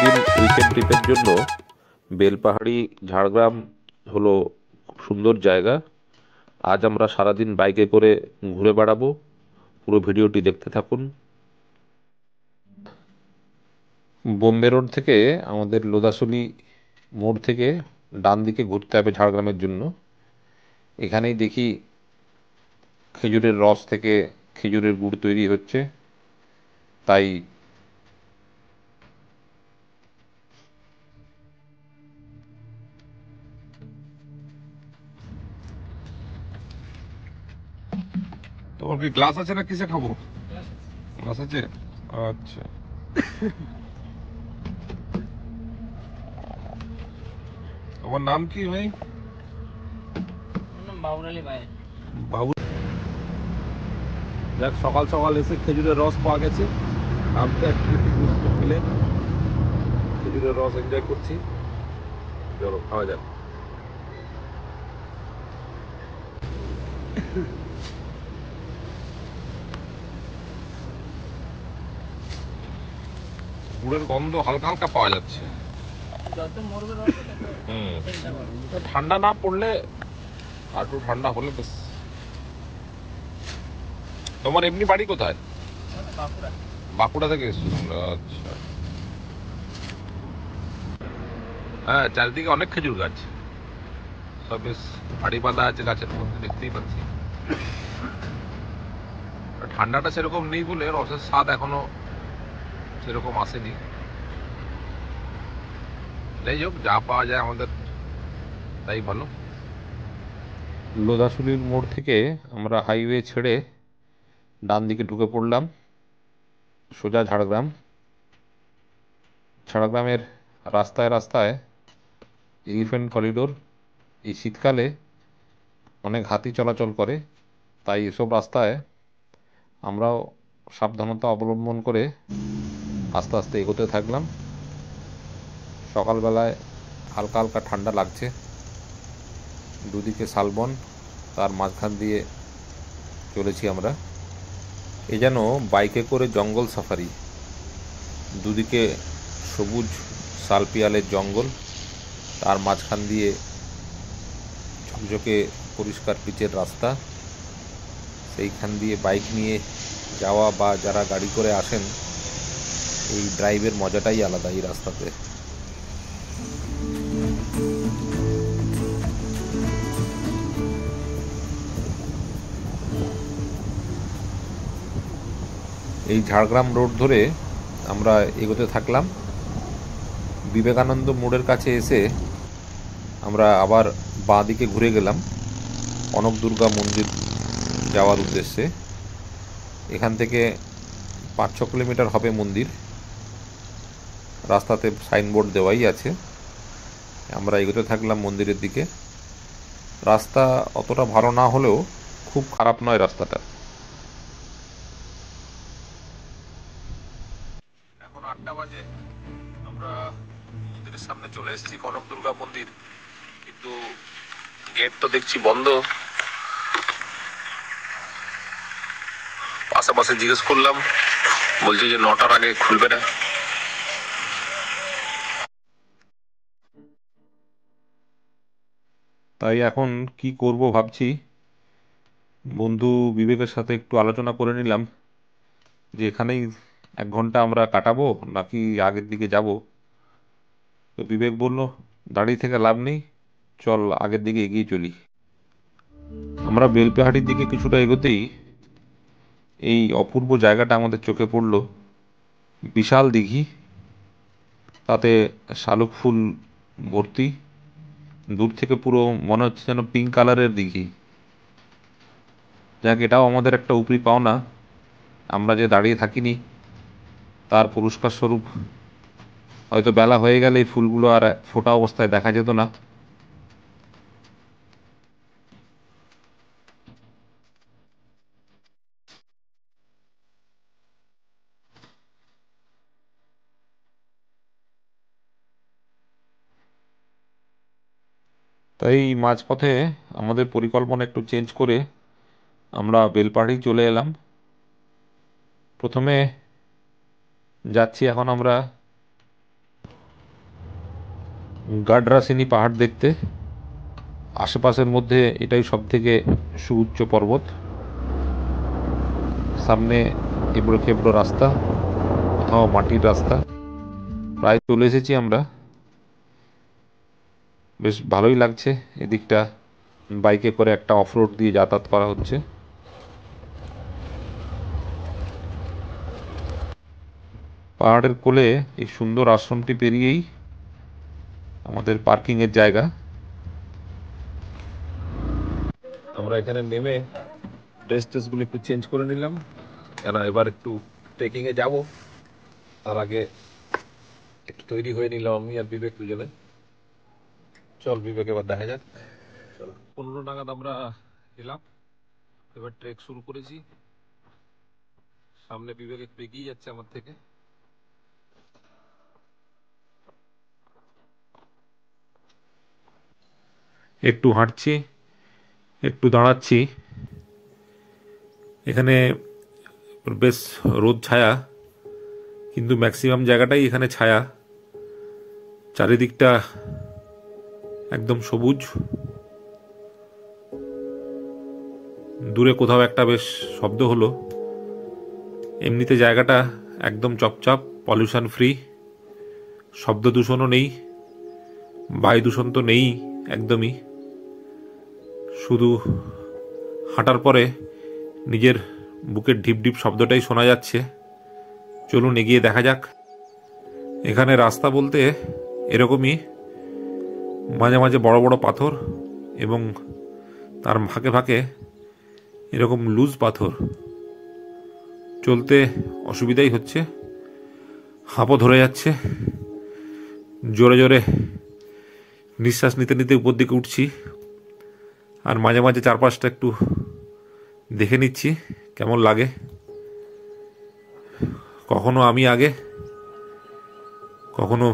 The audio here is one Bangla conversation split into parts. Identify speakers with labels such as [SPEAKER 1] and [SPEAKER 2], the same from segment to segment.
[SPEAKER 1] দিন উইকেন্ড ট্রিপের জন্য বেলপাহাড়ি ঝাড়গ্রাম হলো খুব সুন্দর জায়গা। আজ আমরা সারাদিন বাইকে করে ঘুরে বেড়াবো। পুরো ভিডিওটি দেখতে থাকুন। বোম্বে রোড থেকে আমাদের লোদাসুলি মোড় থেকে ডান দিকে ঘুরতে হবে ঝাড়গ্রামের জন্য। এখানেই দেখি খেজুরের রস থেকে খেজুরের গুড় তৈরি হচ্ছে, তাই
[SPEAKER 2] তোমার কি গ্লাস আছে না কিসে খাবো? গ্লাস আছে, আচ্ছা। তোমার নাম কি ভাই?
[SPEAKER 3] বাবুল আলী ভাই।
[SPEAKER 2] বাবু। দেখ, সকাল সকাল এসে খেজুরের রস পাওয়া গেছে। আমি তো মিলে খেজুরের রস এনজয় করছি। চলো খাওয়া যাক। গুড়ের গন্ধ হালকা হালকা পাওয়া যাচ্ছে। ঠান্ডা না পড়লে, আর একটু ঠান্ডা হলে বেশ। তোমার এমনি বাড়ি কোথায়? বাঁকুড়া থেকে এসছো তোমরা? আচ্ছা। হ্যাঁ, চারিদিকে অনেক খেজুর গাছ, সব বেশ আড়ি বাঁধা আছে গাছের মধ্যে, দেখতেই পাচ্ছি। ঠান্ডাটা সেরকম নেই বলে রসের স্বাদ এখনো সেরকম আসেনি। যাই হোক, যা পাওয়া যায় আমাদের তাই ভালো।
[SPEAKER 1] লোদাসুলির মোড় থেকে আমরা হাইওয়ে ছেড়ে ডান দিকে ঢুকে পড়লাম সোজা ঝাড়গ্রাম। ঝাড়গ্রামের রাস্তায় রাস্তায় এলিফ্যান্ট করিডোর। এই শীতকালে অনেক হাতি চলাচল করে, তাই এসব রাস্তায় আমরাও সাবধানতা অবলম্বন করে আস্তে আস্তে এগোতে থাকলাম। সকালবেলায় হালকা হালকা ঠান্ডা লাগছে। দুদিকে শালবন, তার মাঝখান দিয়ে চলেছি আমরা। এ যেন বাইকে করে জঙ্গল সাফারি। দুদিকে সবুজ শালপিয়ালের জঙ্গল, তার মাঝখান দিয়ে ঝকঝকে পরিষ্কার পিচের রাস্তা। সেইখান দিয়ে বাইক নিয়ে যাওয়া বা যারা গাড়ি করে আসেন, এই ড্রাইভের মজাটাই আলাদা এই রাস্তাতে। এই ঝাড়গ্রাম রোড ধরে আমরা এগোতে থাকলাম। বিবেকানন্দ মোড়ের কাছে এসে আমরা আবার বাঁ দিকে ঘুরে গেলাম কনক দুর্গা মন্দির যাওয়ার উদ্দেশ্যে। এখান থেকে 5-6 কিলোমিটার হবে মন্দির। রাস্তাতে সাইনবোর্ড দেওয়াই আছে। আমরা এগোতে থাকলাম মন্দিরের দিকে। রাস্তা অতটা ভালো না হলেও খুব খারাপ নয় রাস্তাটা।
[SPEAKER 2] এখন 8টা বাজে। আমরা মন্দিরের সামনে চলে এসেছি, কনক দুর্গা মন্দির, কিন্তু গেট তো দেখছি বন্ধ। পাশাপাশি জিজ্ঞেস করলাম, বলছে যে 9টার আগে খুলবে না।
[SPEAKER 1] তাই এখন কি করব ভাবছি। বন্ধু বিবেকের সাথে একটু আলোচনা করে নিলাম যে এখানেই 1 ঘন্টা আমরা কাটাবো নাকি আগের দিকে যাব। তো বিবেক বলল, দাঁড়িয়ে থেকে লাভ নেই, চল আগের দিকে এগিয়ে চলি। আমরা বেলপাহাড়ির দিকে কিছুটা এগোতেই এই অপূর্ব জায়গাটা আমাদের চোখে পড়লো। বিশাল দিঘি, তাতে শালুক ফুল ভর্তি। দূর থেকে পুরো মনে হচ্ছে যেন পিঙ্ক কালারের দিঘি। যাক, এটাও আমাদের একটা উপরি পাওনা। আমরা যে দাঁড়িয়ে থাকিনি, তার পুরস্কার স্বরূপ হয়তো বেলা হয়ে গেলে এই ফুলগুলো আর ফোটা অবস্থায় দেখা যেত না। তাই মাঝপথে আমাদের পরিকল্পনা একটু চেঞ্জ করে আমরা বেলপাহাড়ি চলে এলাম। প্রথমে যাচ্ছি এখন আমরা গাডরাসিনী পাহাড় দেখতে। আশেপাশের মধ্যে এটাই সব থেকে সুউচ্চ পর্বত। সামনে এবড়ো খেবড়ো রাস্তা, কোথাও মাটির রাস্তা। প্রায় চলে এসেছি আমরা। বেশ ভালোই লাগছে এদিকটা। বাইকে করে একটা অফরোড দিয়ে যাতায়াত করা হচ্ছে। পাহাড়ের কোলে এই সুন্দর আশ্রমটি পেরিয়েই আমাদের পার্কিংয়ের জায়গা।
[SPEAKER 2] আমরা এখানে নেমে ড্রেসগুলো একটু চেঞ্জ করে নিলাম, কেন এবার একটু ট্রেকিংয়ে যাব। তার আগে একটু তৈরি হয়ে নিলাম আমি আর বিবেক দুজনে। চল বিবেক, এবার দেখা যাক। 15 নাগাদ আমরা এলাম, এবার ট্রেক শুরু করেছি। সামনে বিবেক একটু এগিয়ে যাচ্ছে আমার থেকে।
[SPEAKER 1] একটু হাঁটছি, একটু দাঁড়াচ্ছি। এখানে বেশ রোদ ছায়া, কিন্তু ম্যাক্সিমাম জায়গাটাই এখানে ছায়া। চারিদিকটা একদম সবুজ। দূরে কোথাও একটা বেশ শব্দ হলো। এমনিতে জায়গাটা একদম চপচাপ, পলিউশন ফ্রি। শব্দ দূষণও নেই, বায়ু দূষণ তো নেই একদমই। শুধু হাঁটার পরে নিজের বুকের ঢিপ ঢিপ শব্দটাই শোনা যাচ্ছে। চলুন এগিয়ে দেখা যাক। এখানে রাস্তা বলতে এরকমই, মাঝে মাঝে বড় বড় পাথর এবং তার ফাঁকে ফাঁকে এরকম লুজ পাথর। চলতে অসুবিধাই হচ্ছে, হাঁপও ধরে যাচ্ছে। জোরে জোরে নিঃশ্বাস নিতে নিতে উপর দিকে উঠছি, আর মাঝে মাঝে চারপাশটা একটু দেখে নিচ্ছি কেমন লাগে। কখনো আমি আগে, কখনো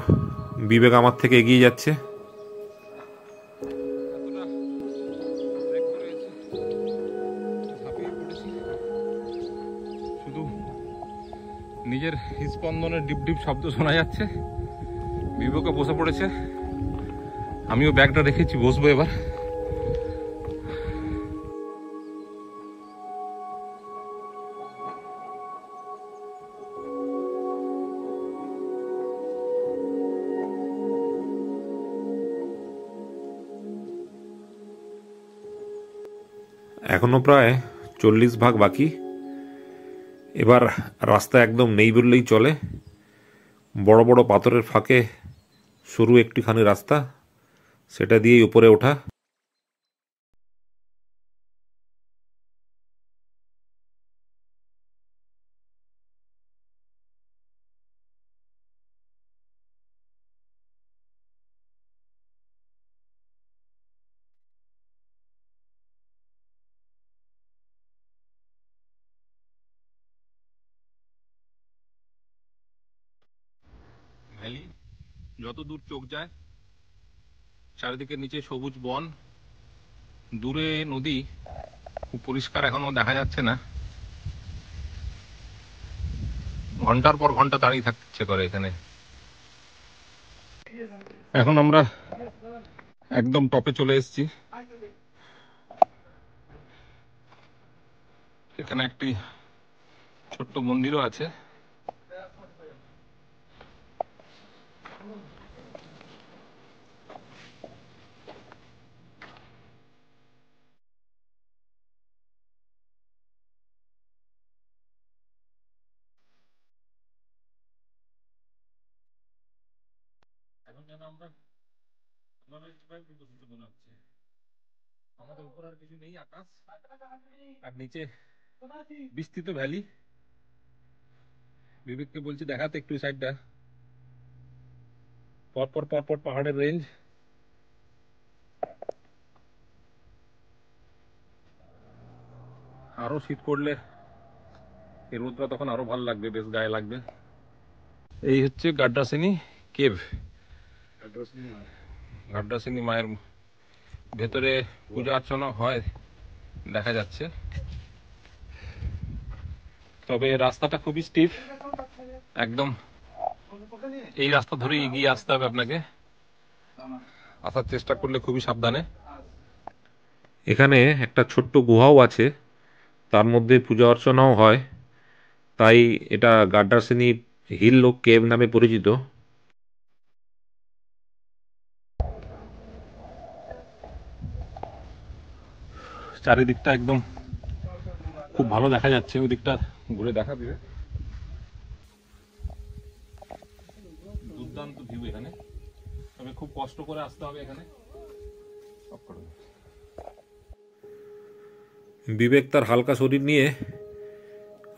[SPEAKER 1] বিবেক আমার থেকে এগিয়ে যাচ্ছে।
[SPEAKER 2] শুধু নিজের হৃদস্পন্দনের ডিপ ডিপ শব্দ শোনা যাচ্ছে। বিবেকও বসে পড়েছে, আমিও ব্যাগটা রেখেছি, বসবো এবার।
[SPEAKER 1] এখনো প্রায় 40 ভাগ বাকি। এবার রাস্তা একদম নেই বললেই চলে। বড় বড় পাথরের ফাঁকে সরু একটুখানি রাস্তা, সেটা দিয়েই উপরে ওঠা।
[SPEAKER 2] ভ্যালি যত দূর চোখ যায়, চারিদিকে নিচে সবুজ বন, দূরে নদী। খুব পরিষ্কার এখনো দেখা যাচ্ছে না। ঘন্টার পর ঘন্টা দাঁড়িয়ে থাকতে ইচ্ছে করে এখানে। এখন আমরা একদম টপে চলে এসেছি। এখানে একটি ছোট্ট মন্দিরও আছে। এখন যেন আমরা মনে হচ্ছে আমাদের উপর আর কিছু নেই, আকাশ আর নিচে বিস্তৃত ভ্যালি। বিবেককে বলছি দেখাতে একটু সাইডটা, পরপর পরপর পাহাড়ের রেঞ্জ। আরো শীত পড়লে এই রোদটা তখন আরো ভালো লাগবে, বেশ গায়ে লাগবে। এই হচ্ছে গাড্ডাসিনী কেভ। গাড্ডাসিনী মায়ের ভেতরে পূজা অর্চনা হয় দেখা যাচ্ছে। তবে রাস্তাটা খুবই স্টিফ, একদম এই রাস্তা ধরে এগিয়ে আসতে হবে আপনাকে। আসার চেষ্টা করলে খুবই সাবধানে।
[SPEAKER 1] এখানে একটা ছোট্ট গুহাও আছে, তার মধ্যে পূজা অর্চনাও হয়, তাই এটা গাড্ডারসিনি হিল ও কেভ নামে পরিচিত।
[SPEAKER 2] চারিদিকটা একদম খুব ভালো দেখা যাচ্ছে, ওই দিকটা ঘুরে দেখা দিবে। দুর্দান্ত ভিউ এখানে, তবে খুব কষ্ট করে আসতে হবে এখানে।
[SPEAKER 1] বিবেক তার হালকা শরীর নিয়ে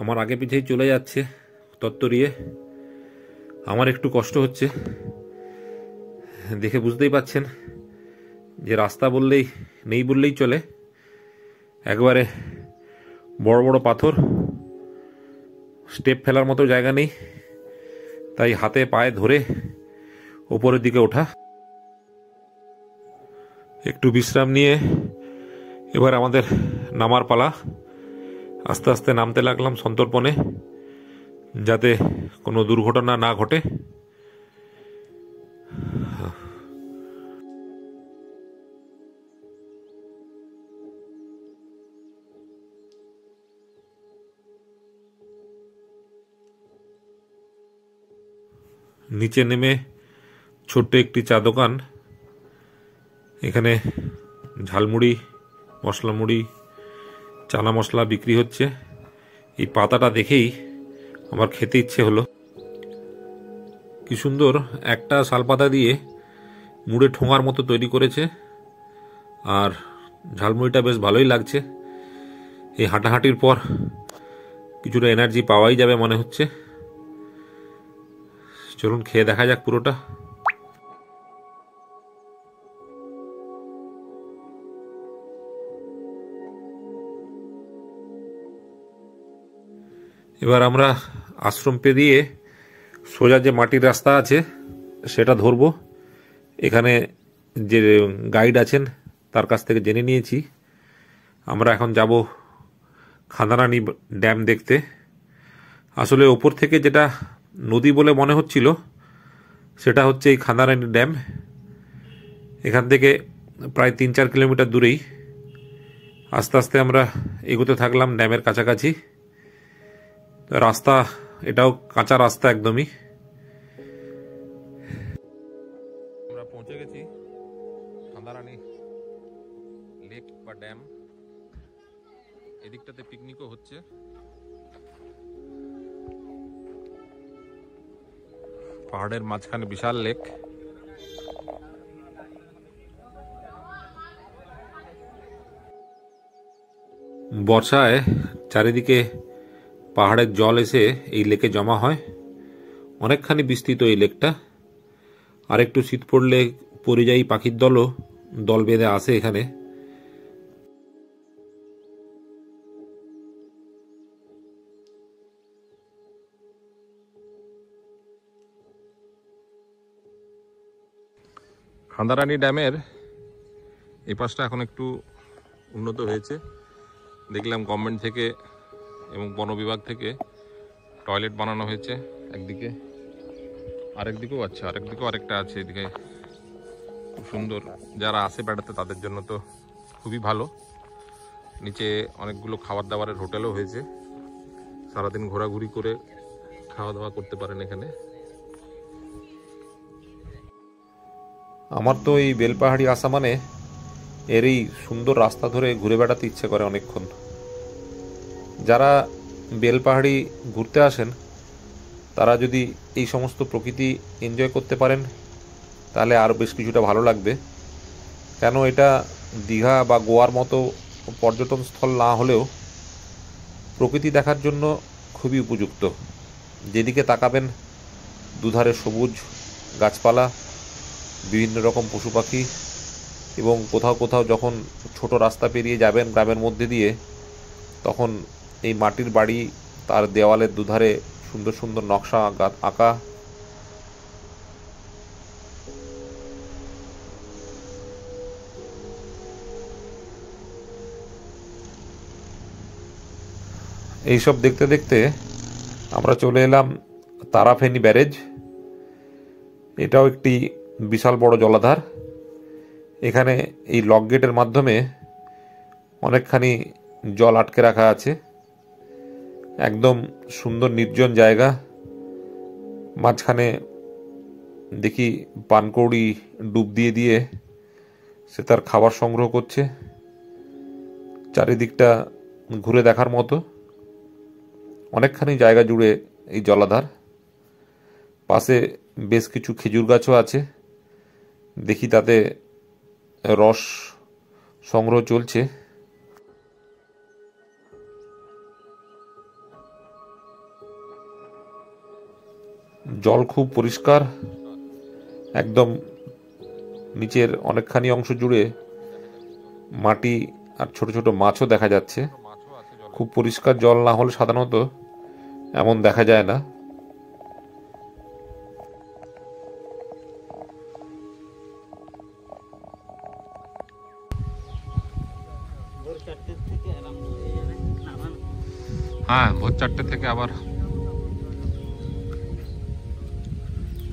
[SPEAKER 1] আমার আগে পিছেই চলে যাচ্ছে তত্তরিয়ে। আমার একটু কষ্ট হচ্ছে, দেখে বুঝতেই পাচ্ছেন যে রাস্তা বললেই নেই বললেই চলে, একবারে বড় বড় পাথর, স্টেপ ফেলার মতো জায়গা নেই, তাই হাতে পায়ে ধরে ওপরের দিকে ওঠা। একটু বিশ্রাম নিয়ে এবার আমাদের নামার পালা। আস্তে আস্তে নামতে লাগলাম সন্তর্পণে, যাতে কোনো দুর্ঘটনা না ঘটে। নিচে নেমে ছোট্ট একটি চা দোকান, এখানে ঝালমুড়ি, মশলা মুড়ি, চানা মশলা বিক্রি হচ্ছে। এই পাতাটা দেখেই আমার খেতে ইচ্ছে হলো। কি সুন্দর একটা শালপাতা দিয়ে মুড়ে ঠোঙার মতো তৈরি করেছে, আর ঝালমুড়িটা বেশ ভালোই লাগছে। এই হাঁটাহাঁটির পর কিছুটা এনার্জি পাওয়াই যাবে মনে হচ্ছে। চলুন খেয়ে দেখা যাক পুরোটা। এবার আমরা আশ্রম পেরিয়ে সোজা যে মাটির রাস্তা আছে সেটা ধরবো। এখানে যে গাইড আছেন তার কাছ থেকে জেনে নিয়েছি আমরা এখন যাব খাদারানি ড্যাম দেখতে। আসলে ওপর থেকে যেটা নদী বলে মনে হচ্ছিল সেটা হচ্ছে এই খাদারানি ড্যাম। এখান থেকে প্রায় 3-4 কিলোমিটার দূরেই। আস্তে আস্তে আমরা এগোতে থাকলাম ড্যামের কাছাকাছি। রাস্তা এটাও কাঁচা রাস্তা একদমই। আমরা পৌঁছে গেছি খাদারানি লেক বা ড্যাম। এদিকটাতে পিকনিকও হচ্ছে। পাহাড়ের মাঝখানে বিশাল লেক। বর্ষায় চারিদিকে পাহাড়ের জল এসে এই লেকে জমা হয়। অনেকখানি বিস্তৃত এই লেকটা। আর একটু শীত পড়লে পরিযায়ী পাখির দলও দল বেঁধে আসে এখানে।
[SPEAKER 2] খাদারানি ড্যামের এই পাশটা এখন একটু উন্নত হয়েছে। দেখলাম গভর্নমেন্ট থেকে এবং বন বিভাগ থেকে টয়লেট বানানো হয়েছে একদিকে, আরেকদিকেও আছে, আরেকদিকেও আরেকটা আছে। এদিকে খুব সুন্দর, যারা আসে বেড়াতে তাদের জন্য তো খুবই ভালো। নিচে অনেকগুলো খাবার দাবারের হোটেলও হয়েছে, সারাদিন ঘোরাঘুরি করে খাওয়া দাওয়া করতে পারেন এখানে।
[SPEAKER 1] আমার তো এই বেলপাহাড়ি আসা মানে এর এই সুন্দর রাস্তা ধরে ঘুরে বেড়াতে ইচ্ছে করে অনেকক্ষণ। যারা বেলপাহাড়ি ঘুরতে আসেন তারা যদি এই সমস্ত প্রকৃতি এনজয় করতে পারেন তাহলে আরও বেশ কিছুটা ভালো লাগবে। কেন এটা দীঘা বা গোয়ার মতো পর্যটন স্থল না হলেও প্রকৃতি দেখার জন্য খুবই উপযুক্ত। যেদিকে তাকাবেন দুধারে সবুজ গাছপালা, বিভিন্ন রকম পশু পাখি, এবং কোথাও কোথাও যখন ছোট রাস্তা পেরিয়ে যাবেন গ্রামের মধ্যে দিয়ে তখন এই মাটির বাড়ি, তার দেওয়ালের দুধারে সুন্দর সুন্দর নকশা আঁকা। এইসব দেখতে দেখতে আমরা চলে এলাম তারাফেনী ব্যারেজ। এটাও একটি বিশাল বড় জলাধার। এখানে এই লক গেটের মাধ্যমে অনেকখানি জল আটকে রাখা আছে। একদম সুন্দর নির্জন জায়গা। মাঝখানে দেখি পানকৌড়ি ডুব দিয়ে দিয়ে সে তার খাবার সংগ্রহ করছে। চারিদিকটা ঘুরে দেখার মতো। অনেকখানি জায়গা জুড়ে এই জলাধার। পাশে বেশ কিছু খেজুর গাছও আছে। দেখি তাতে রস সংগ্রহ চলছে। জল খুব পরিষ্কার। একদম নিচের অনেকখানি অংশ জুড়ে মাটি আর ছোট ছোট মাছও দেখা যাচ্ছে। খুব পরিষ্কার জল না হলে সাধারণত এমন দেখা যায় না। হ্যাঁ, ভোর 4টে থেকে আবার।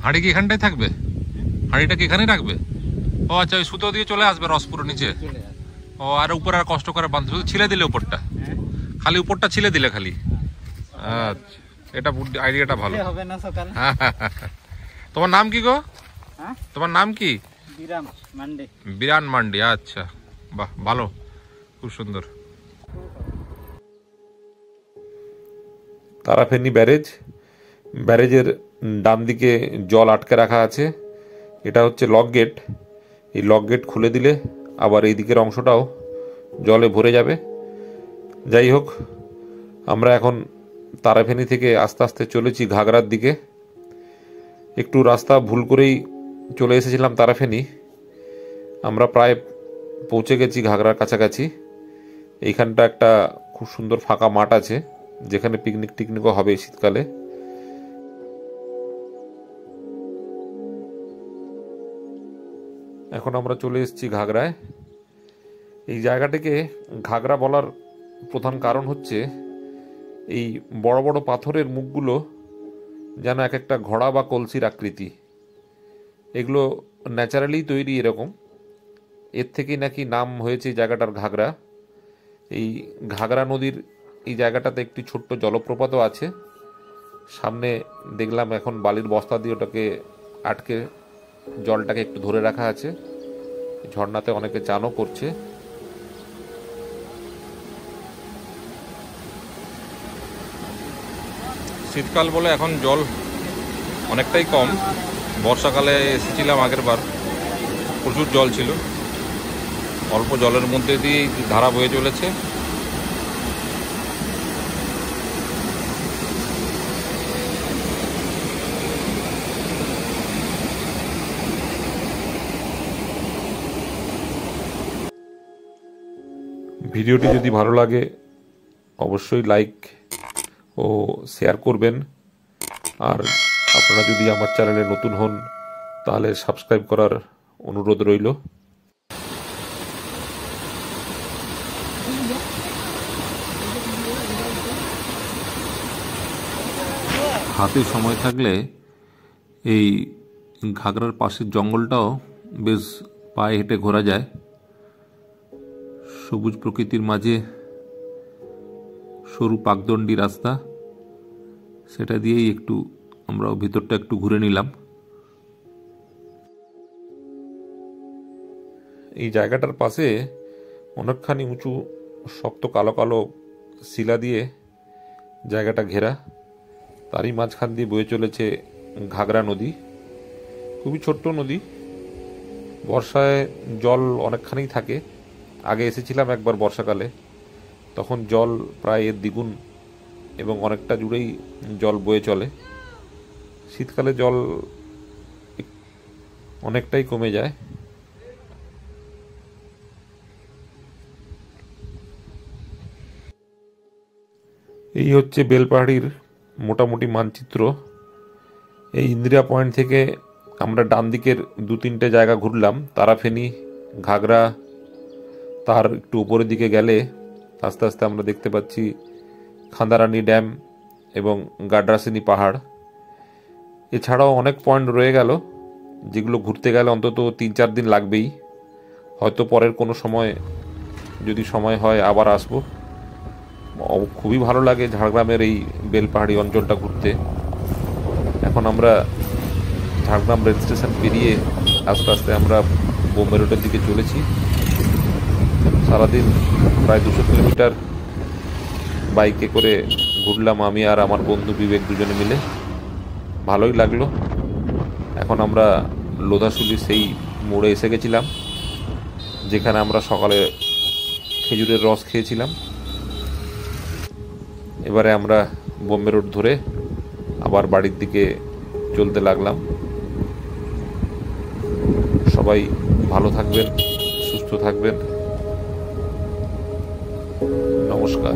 [SPEAKER 1] হাঁড়ি কি এখানটাই থাকবে? হাঁড়িটা কি এখানেই রাখবে? ও আচ্ছা, ওই সুতো দিয়ে চলে আসবে রস পুরো নিচে। ও, আর উপরে আর কষ্ট করে বাঁধতে শুধু ছিলে দিলে উপরটা, খালি উপরটা ছিলে দিলে খালি। আচ্ছা, এটা আইডিয়াটা ভালো হবে না সকালে। তোমার নাম কি গো? তোমার নাম কি? বিরান মান্ডি। বিরান মান্ডি, আচ্ছা, বাহ, ভালো, খুব সুন্দর। তারাফেনী ব্যারেজ। ব্যারেজের ডান দিকে জল আটকে রাখা আছে। এটা হচ্ছে লক গেট। এই লক গেট খুলে দিলে আবার এই দিকের অংশটাও জলে ভরে যাবে। যাই হোক, আমরা এখন তারাফেনী থেকে আস্তে আস্তে চলেছি ঘাগরার দিকে। একটু রাস্তা ভুল করেই চলে এসেছিলাম তারাফেনী। আমরা প্রায় পৌঁছে গেছি ঘাগরার কাছাকাছি। এইখানটা একটা খুব সুন্দর ফাঁকা মাঠ আছে, যেখানে পিকনিক টিকনিকও হবে শীতকালে। এখন আমরা চলে এসেছি ঘাগরায়। এই জায়গাটাকে ঘাগরা বলার প্রধান কারণ হচ্ছে এই বড় বড় পাথরের মুখগুলো যেন এক একটা ঘোড়া বা কলসির আকৃতি। এগুলো ন্যাচারালি তৈরি এরকম। এর থেকেই নাকি নাম হয়েছে এই জায়গাটার ঘাগরা। এই ঘাগরা নদীর এই জায়গাটাতে একটি ছোট্ট জলপ্রপাতও আছে। সামনে দেখলাম এখন বালির বস্তা দিয়ে ওটাকে আটকে জলটাকে একটু ধরে রাখা আছে। ঝর্ণাতে অনেকে চানও করছে। শীতকাল বলে এখন জল অনেকটাই কম। বর্ষাকালে এসেছিলাম আগের বার, প্রচুর জল ছিল। অল্প জলের মধ্যে দিয়ে ধারা বয়ে চলেছে। ভিডিওটি যদি ভালো লাগে অবশ্যই লাইক ও শেয়ার করবেন। আর আপনারা যদি আমার চ্যানেলে নতুন হন তাহলে সাবস্ক্রাইব করার অনুরোধ রইল। হাতে সময় থাকলে এই ঘাগরার পাশের জঙ্গলটাও বেশ পায়ে হেঁটে ঘোরা যায়। সবুজ প্রকৃতির মাঝে সরু পাকদণ্ডী রাস্তা, সেটা দিয়েই একটু আমরা ভিতরটা একটু ঘুরে নিলাম। এই জায়গাটার পাশে অনেকখানি উঁচু শক্ত কালো কালো শিলা দিয়ে জায়গাটা ঘেরা। তারই মাঝখান দিয়ে বয়ে চলেছে ঘাগরা নদী। খুবই ছোট্ট নদী। বর্ষায় জল অনেকখানি থাকে। আগে এসেছিলাম একবার বর্ষাকালে, তখন জল প্রায় এর দ্বিগুণ এবং অনেকটা জুড়েই জল বয়ে চলে। শীতকালে জল অনেকটাই কমে যায়। এই হচ্ছে বেলপাহাড়ির মোটামুটি মানচিত্র। এই ইন্দিরা পয়েন্ট থেকে আমরা ডান দিকের 2-3টে জায়গা ঘুরলাম। তারাফেনী, ঘাগরা। তার একটু উপরের দিকে গেলে আস্তে আস্তে আমরা দেখতে পাচ্ছি খান্দারানী ড্যাম এবং গাড্রাসিনী পাহাড়। এছাড়াও অনেক পয়েন্ট রয়ে গেল, যেগুলো ঘুরতে গেলে অন্তত 3-4 দিন লাগবেই। হয়তো পরের কোনো সময় যদি সময় হয় আবার আসবো। খুবই ভালো লাগে ঝাড়গ্রামের এই বেলপাহাড়ি অঞ্চলটা ঘুরতে। এখন আমরা ঝাড়গ্রাম রেল স্টেশন পেরিয়ে আস্তে আস্তে আমরা বোম্বে রোডের দিকে চলেছি। সারাদিন প্রায় 200 কিলোমিটার বাইকে করে ঘুরলাম আমি আর আমার বন্ধু বিবেক, দুজনে মিলে। ভালোই লাগলো। এখন আমরা লোধাশুলি সেই মোড়ে এসে গেছিলাম যেখানে আমরা সকালে খেজুরের রস খেয়েছিলাম। এবারে আমরা বোম্বে রোড ধরে আবার বাড়ির দিকে চলতে লাগলাম। সবাই ভালো থাকবেন, সুস্থ থাকবেন। নমস্কার।